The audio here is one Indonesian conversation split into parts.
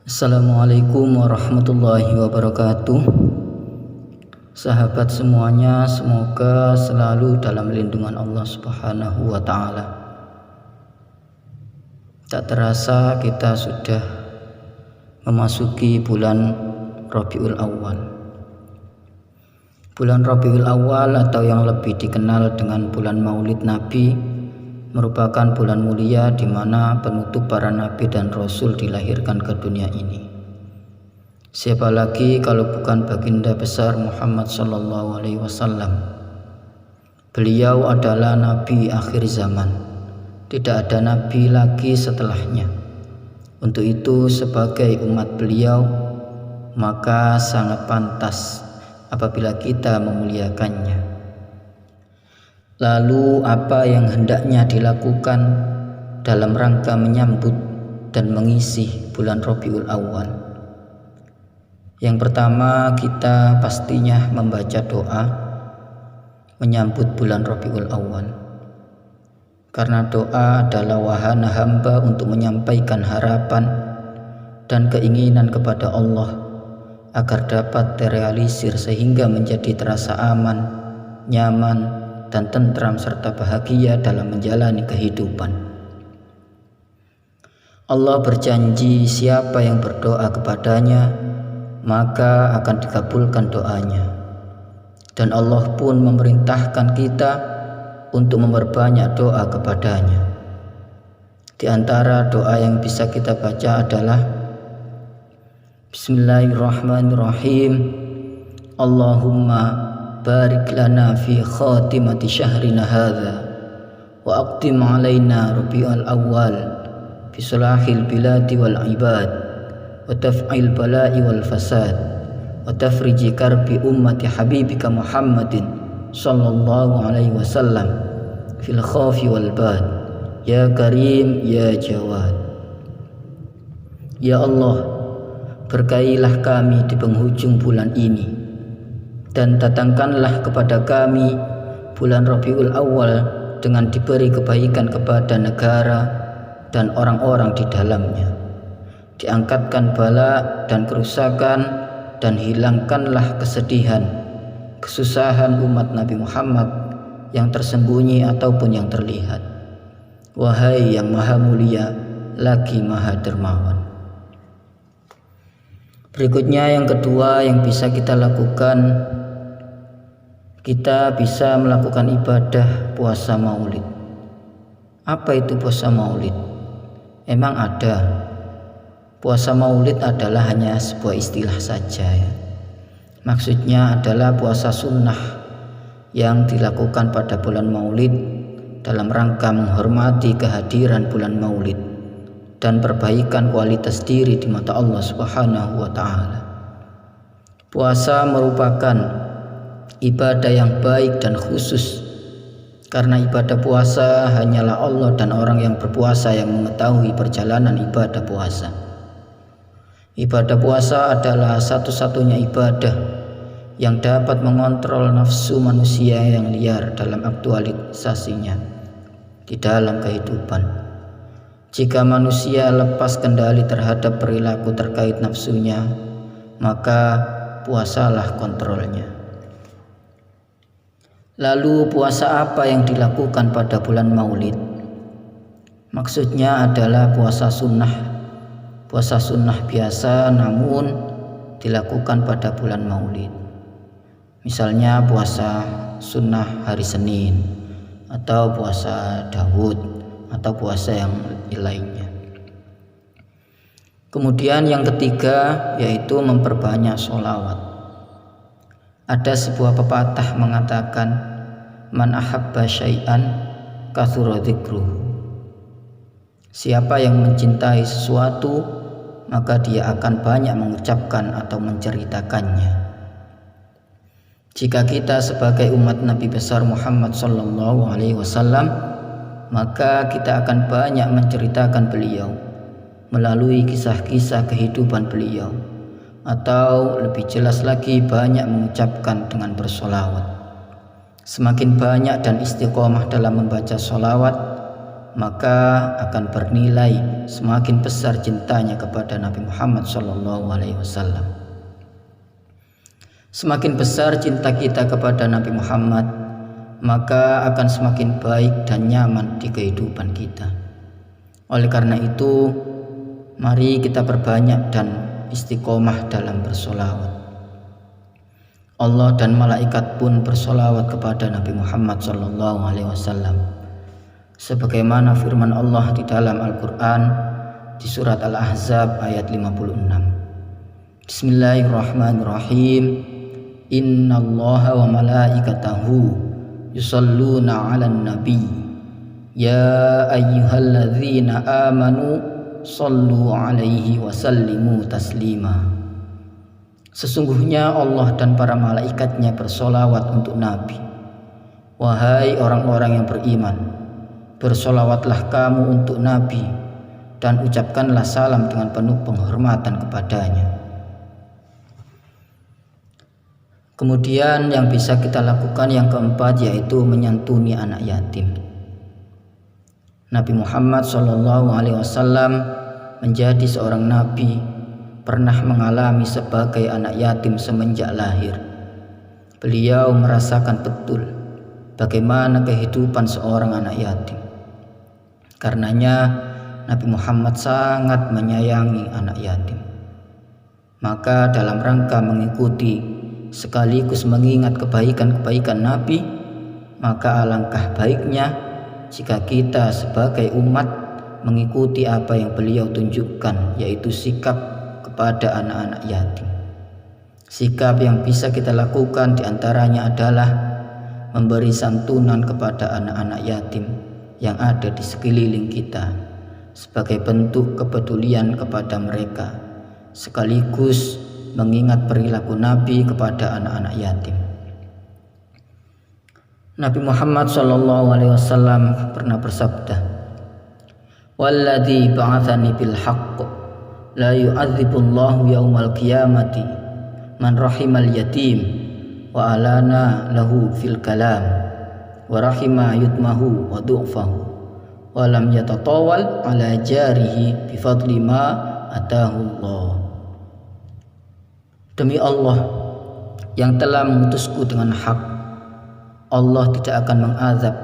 Assalamualaikum warahmatullahi wabarakatuh. Sahabat semuanya, semoga selalu dalam lindungan Allah Subhanahu wa Ta'ala. Tak terasa kita sudah memasuki bulan Rabiul Awal. Bulan Rabiul Awal atau yang lebih dikenal dengan bulan Maulid Nabi merupakan bulan mulia di mana penutup para nabi dan rasul dilahirkan ke dunia ini. Siapa lagi kalau bukan baginda besar Muhammad sallallahu alaihi wasallam. Beliau adalah nabi akhir zaman. Tidak ada nabi lagi setelahnya. Untuk itu sebagai umat beliau maka sangat pantas apabila kita memuliakannya. Lalu apa yang hendaknya dilakukan dalam rangka menyambut dan mengisi bulan Rabiul Awal? Yang pertama, kita pastinya membaca doa menyambut bulan Rabiul Awal. Karena doa adalah wahana hamba untuk menyampaikan harapan dan keinginan kepada Allah agar dapat terrealisir sehingga menjadi terasa aman, nyaman, dan tentram serta bahagia dalam menjalani kehidupan. Allah berjanji siapa yang berdoa kepadanya maka akan dikabulkan doanya. Dan Allah pun memerintahkan kita untuk memperbanyak doa kepadanya. Di antara doa yang bisa kita baca adalah Bismillahirrahmanirrahim. Allahumma barik lana fi khatimati syahrina hadha wa aqdim alaina rabi'al awal bi salahil biladi wal ibad wa taf'il bala'i wal fasad wa tafriji karbi ummati habibika Muhammadin sallallahu alaihi wasallam fil khafi wal bad ya karim ya jawad. Ya Allah, berkailah kami di penghujung bulan ini dan datangkanlah kepada kami bulan Rabiul Awal dengan diberi kebaikan kepada negara dan orang-orang di dalamnya. Diangkatkan bala dan kerusakan dan hilangkanlah kesedihan, kesusahan umat Nabi Muhammad yang tersembunyi ataupun yang terlihat. Wahai yang maha mulia lagi maha dermawan. Berikutnya yang kedua yang bisa kita lakukan, kita bisa melakukan ibadah puasa maulid. Apa itu puasa maulid? Emang ada? Puasa maulid adalah hanya sebuah istilah saja ya. Maksudnya adalah puasa sunnah yang dilakukan pada bulan maulid dalam rangka menghormati kehadiran bulan maulid dan perbaikan kualitas diri di mata Allah Subhanahu wa Ta'ala. Puasa merupakan ibadah yang baik dan khusus, karena ibadah puasa hanyalah Allah dan orang yang berpuasa yang mengetahui perjalanan ibadah puasa. Ibadah puasa adalah satu-satunya ibadah yang dapat mengontrol nafsu manusia yang liar dalam aktualisasinya di dalam kehidupan. Jika manusia lepas kendali terhadap perilaku terkait nafsunya, maka puasalah kontrolnya. Lalu puasa apa yang dilakukan pada bulan maulid? Maksudnya adalah puasa sunnah. Puasa sunnah biasa namun dilakukan pada bulan maulid. Misalnya puasa sunnah hari Senin, atau puasa Daud, atau puasa yang lainnya. Kemudian yang ketiga yaitu memperbanyak sholawat. Ada sebuah pepatah mengatakan man ahabba syai'an kathura dzikruhu. Siapa yang mencintai sesuatu maka dia akan banyak mengucapkan atau menceritakannya. Jika kita sebagai umat Nabi besar Muhammad sallallahu alaihi wasallam, maka kita akan banyak menceritakan beliau melalui kisah-kisah kehidupan beliau, atau lebih jelas lagi banyak mengucapkan dengan bersolawat. Semakin banyak dan istiqomah dalam membaca solawat, maka akan bernilai semakin besar cintanya kepada Nabi Muhammad SAW. Semakin besar cinta kita kepada Nabi Muhammad, maka akan semakin baik dan nyaman di kehidupan kita. Oleh karena itu, mari kita perbanyak dan istiqomah dalam bersolawat. Allah dan malaikat pun bersolawat kepada Nabi Muhammad SAW. Sebagaimana firman Allah di dalam Al-Quran di surat Al-Ahzab ayat 56. Bismillahirrahmanirrahim. Innallaha wa malaikatahu yusalluna 'alan nabi. Ya ayyuhalladzina amanu sallu 'alaihi wa sallimu taslima. Sesungguhnya Allah dan para malaikatnya bersolawat untuk Nabi. Wahai orang-orang yang beriman, bersolawatlah kamu untuk Nabi dan ucapkanlah salam dengan penuh penghormatan kepadanya. Kemudian yang bisa kita lakukan yang keempat yaitu menyantuni anak yatim. Nabi Muhammad SAW menjadi seorang nabi, pernah mengalami sebagai anak yatim semenjak lahir. Beliau merasakan betul bagaimana kehidupan seorang anak yatim. Karenanya Nabi Muhammad sangat menyayangi anak yatim. Maka dalam rangka mengikuti sekaligus mengingat kebaikan-kebaikan Nabi, maka alangkah baiknya jika kita sebagai umat mengikuti apa yang beliau tunjukkan, yaitu sikap kepada anak-anak yatim. Sikap yang bisa kita lakukan diantaranya adalah memberi santunan kepada anak-anak yatim yang ada di sekeliling kita sebagai bentuk kepedulian kepada mereka, sekaligus mengingat perilaku Nabi kepada anak-anak yatim. Nabi Muhammad SAW pernah bersabda, "Walladzi ba'atsani bil haqq la yu'adzibullahu yaumal qiyamati man rahimal yatim wa alana lahu fil kalam wa rahima yutmahu wa du'fahu wa lam yatatawal ala jarihi bi fadli ma atahu Allah." Demi Allah yang telah mengutusku dengan hak, Allah tidak akan mengazab,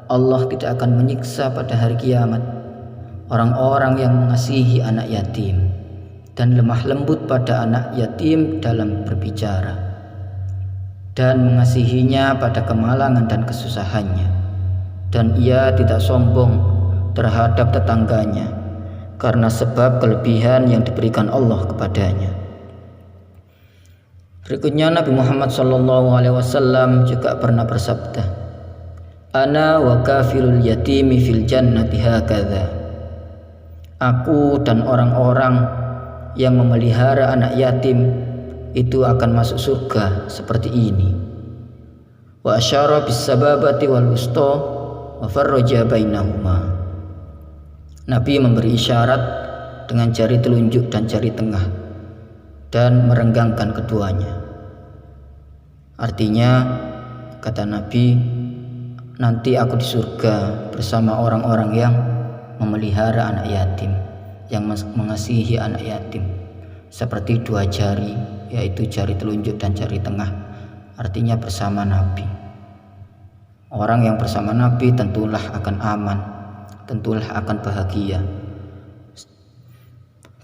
Allah tidak akan menyiksa pada hari kiamat orang-orang yang mengasihi anak yatim dan lemah lembut pada anak yatim dalam berbicara, dan mengasihinya pada kemalangan dan kesusahannya, dan ia tidak sombong terhadap tetangganya karena sebab kelebihan yang diberikan Allah kepadanya. Berikutnya Nabi Muhammad SAW juga pernah bersabda, "Ana wa kafilul yatimi fil jannati hakadha." Aku dan orang-orang yang memelihara anak yatim itu akan masuk surga seperti ini. Wa asyara bis sababati wal wusta wa farraja bainahuma. Nabi memberi isyarat dengan jari telunjuk dan jari tengah dan merenggangkan keduanya. Artinya, kata Nabi, nanti aku di surga bersama orang-orang yang memelihara anak yatim, yang mengasihi anak yatim, seperti dua jari, yaitu jari telunjuk dan jari tengah, artinya bersama Nabi. Orang yang bersama Nabi tentulah akan aman, tentulah akan bahagia.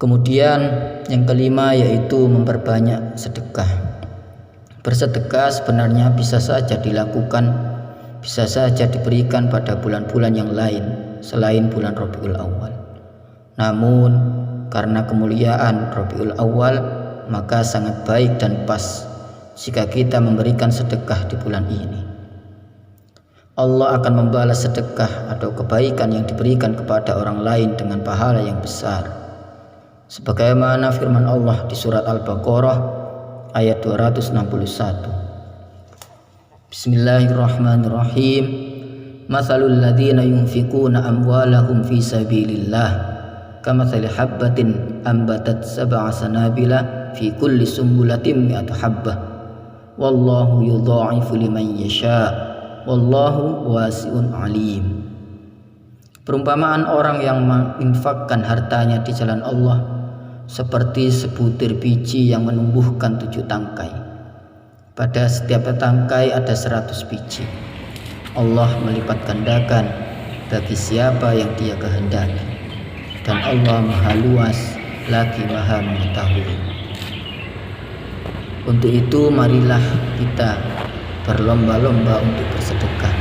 Kemudian yang kelima yaitu memperbanyak sedekah. Bersedekah sebenarnya bisa saja dilakukan, bisa saja diberikan pada bulan-bulan yang lain selain bulan Rabiul Awal. Namun karena kemuliaan Rabiul Awal, maka sangat baik dan pas jika kita memberikan sedekah di bulan ini. Allah akan membalas sedekah atau kebaikan yang diberikan kepada orang lain dengan pahala yang besar. Sebagaimana firman Allah di surat Al-Baqarah ayat 261. Bismillahirrahmanirrahim. Mathalul ladzina yunfikuna amwalahum fi sabilillah kamathali habbatin ambatat sab'a sanabila fi kulli sumbulatin mi'atu habbah wallahu yudha'ifu liman yasha wallahu wasi'un alim. Perumpamaan orang yang menginfakkan hartanya di jalan Allah seperti sebutir biji yang menumbuhkan 7 tangkai. Pada setiap tangkai ada 100 biji. Allah melipat gandakan bagi siapa yang Dia kehendaki. Dan Allah Maha Luas lagi Maha Mengetahui. Untuk itu marilah kita berlomba-lomba untuk bersedekah.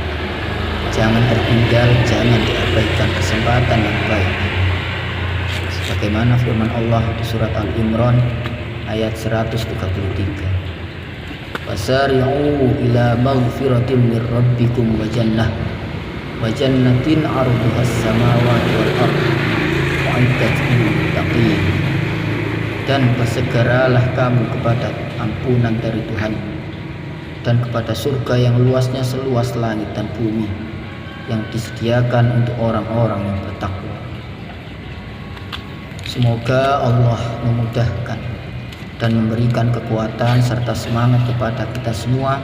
Jangan tertinggal, jangan diabaikan kesempatan yang baik. Sebagaimana firman Allah di surat Al-Imran ayat 133. Wasari'u ila maghfiratin mir rabbikum wa jannatin 'arduha as-samawati wal ardh wa'iddat lil muttaqin. Dan bersegeralah kamu kepada ampunan dari Tuhan dan kepada surga yang luasnya seluas langit dan bumi, yang disediakan untuk orang-orang yang bertakwa. Semoga Allah memudahkan dan memberikan kekuatan serta semangat kepada kita semua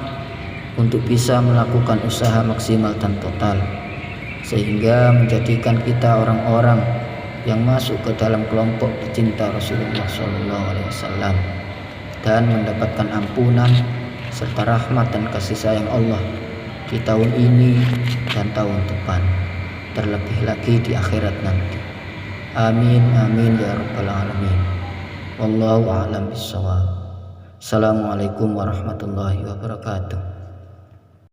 untuk bisa melakukan usaha maksimal dan total, sehingga menjadikan kita orang-orang yang masuk ke dalam kelompok pecinta Rasulullah SAW dan mendapatkan ampunan serta rahmat dan kasih sayang Allah di tahun ini dan tahun depan, terlebih lagi di akhirat nanti. Amin amin ya rabbal alamin. Wallahu a'lam bishawab. Assalamualaikum warahmatullahi wabarakatuh.